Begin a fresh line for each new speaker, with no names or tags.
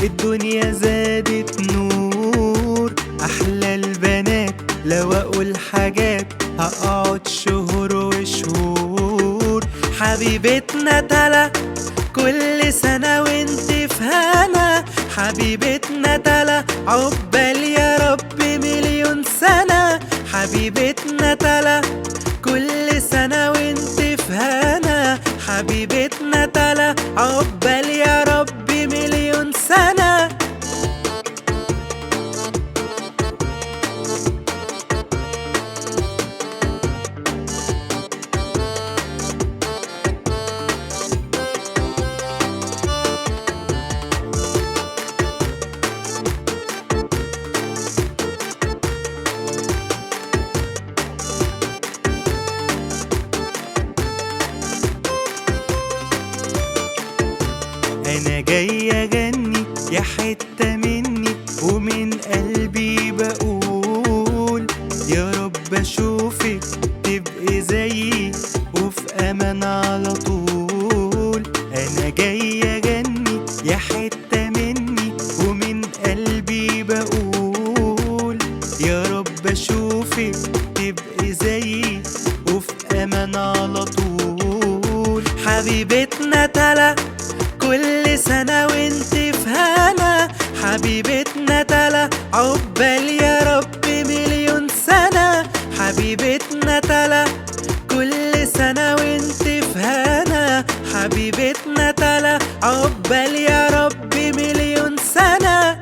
الدنيا زادت نور. احلى البنات لو اقول حاجات هقعد شهور وشهور. حبيبتنا تلا كل سنة وانت في هنا. حبيبتنا تلا عقبال يا رب مليون سنة. حبيبتنا تلا كل سنة وانت في هنا. حبيبتنا تلا عقبال يا رب مليون سنة. أنا جاي أغني يا حتة مني ومن قلبي بقول يا رب أشوفك تبقي زيي وفي أمان على طول. أنا جاي أغني يا حتة مني ومن قلبي بقول يا رب أشوفك تبقي زيي وفي أمان على طول. حبيبتنا تلا كل سنة وانت في هنا. حبيبتنا تلا عقبال يا رب مليون سنة. حبيبتنا تلا كل سنة وانت في هنا. حبيبتنا تلا عقبال يا رب مليون سنة.